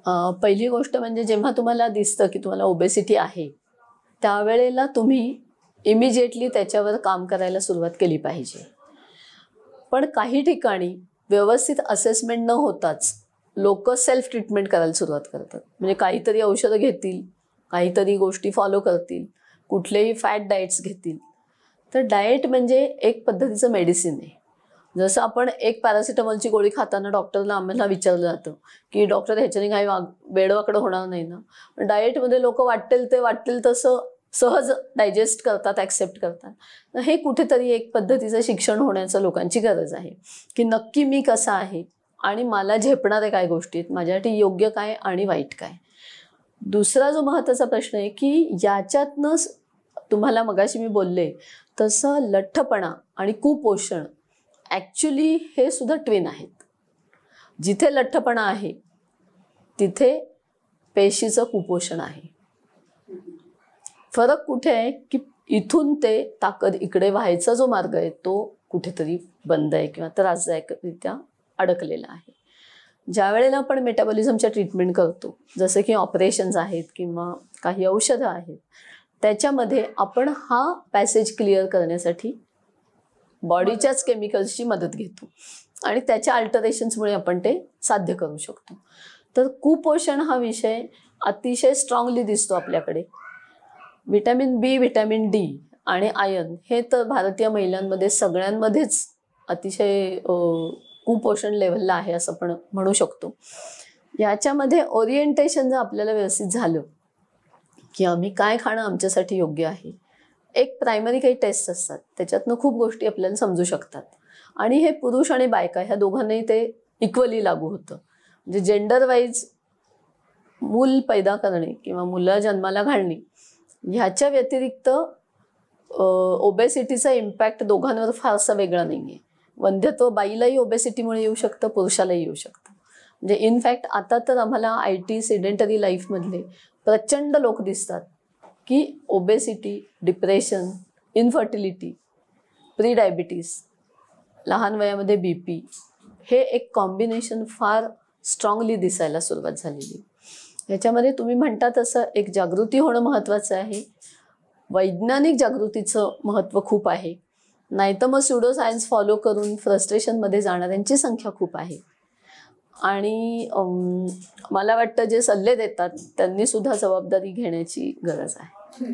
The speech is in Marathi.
पहिली गोष्ट म्हणजे जेव्हा तुम्हाला दिसतं की तुम्हाला ओबेसिटी आहे त्यावेळेला तुम्ही इमिजिएटली त्याच्यावर काम करायला सुरुवात केली पाहिजे. पण काही ठिकाणी व्यवस्थित असेसमेंट न होताच लोक सेल्फ ट्रीटमेंट करायला सुरुवात करतात. म्हणजे काहीतरी औषधं घेतील, काहीतरी गोष्टी फॉलो करतील, कुठलेही फॅट डाएट्स घेतील. तर डाएट म्हणजे एक पद्धतीचं मेडिसिन आहे. जसं आपण एक पॅरासिटामॉलची गोळी खाताना डॉक्टरला आम्हाला विचारलं जातं की डॉक्टर ह्याच्याने काही वेडवाकडं होणार नाही ना. डाएटमध्ये लोक वाटेल तसं सहज डायजेस्ट करतात, ॲक्सेप्ट करतात. तर हे कुठेतरी एक पद्धतीचं शिक्षण होण्याचं लोकांची गरज आहे की नक्की मी कसा आहे आणि मला झेपणारे काय गोष्टी आहेत, माझ्यासाठी योग्य काय आणि वाईट काय. दुसरा जो महत्त्वाचा प्रश्न आहे की याच्यातनं तुम्हाला मगाशी मी बोलले तसं लठ्ठपणा आणि कुपोषण ॲक्च्युली हे सुद्धा ट्विन आहेत. जिथे लठ्ठपणा आहे तिथे पेशीचं कुपोषण आहे. फरक कुठे आहे की इथून ते ताकद इकडे व्हायचा जो मार्ग आहे तो कुठेतरी बंद आहे किंवा त्रासदायकरित्या अडकलेला आहे. ज्या वेळेला आपण मेटाबॉलिझमच्या ट्रीटमेंट करतो, जसं की ऑपरेशन्स आहेत किंवा काही औषधं आहेत, त्याच्यामध्ये आपण हा पॅसेज क्लिअर करण्यासाठी बॉडीच्याच केमिकल्सची मदत घेतो आणि त्याच्या अल्टरेशन्समुळे आपण ते साध्य करू शकतो. तर कुपोषण हा विषय अतिशय स्ट्रॉंगली दिसतो आपल्याकडे. व्हिटॅमिन बी, व्हिटॅमिन डी आणि आयर्न हे तर भारतीय महिलांमध्ये सगळ्यांमध्येच अतिशय कुपोषण लेवलला आहे असं पण म्हणू शकतो. याच्यामध्ये ओरिएंटेशन जर आपल्याला व्यवस्थित झालं की आम्ही काय खाणं आमच्यासाठी योग्य आहे. एक प्रायमरी काही टेस्ट असतात, त्याच्यातनं खूप गोष्टी आपल्याला समजू शकतात आणि हे पुरुष आणि बायका ह्या दोघांनाही ते इक्वली लागू होतं. म्हणजे जेंडर वाईज मूल पैदा करणे किंवा मुलं जन्माला घालणे ह्याच्या व्यतिरिक्त ओबेसिटीचा इम्पॅक्ट दोघांवर फारसा वेगळा नाही आहे. वंध्यत्व बाईलाही ओबेसिटीमुळे येऊ शकतं, पुरुषालाही येऊ शकतं. म्हणजे इनफॅक्ट आता तर आम्हाला IT सेडेंटरी लाईफमधले प्रचंड लोक दिसतात की obesity, depression, infertility, pre diabetes, लहान वयामध्ये BP हे एक कॉम्बिनेशन फार स्ट्रॉंगली दिसायला सुरुवात झालेली. ह्याच्यामध्ये तुम्ही म्हणता तसं एक जागृती होणं महत्त्वाचं आहे. वैज्ञानिक जागृतीचं महत्त्व खूप आहे. नाहीतर मग स्युडो सायन्स फॉलो करून फ्रस्ट्रेशनमध्ये जाणाऱ्यांची संख्या खूप आहे. आणि मला वाटतं जे सल्ले देतात त्यांनी सुद्धा जबाबदारी घेण्याची गरज आहे.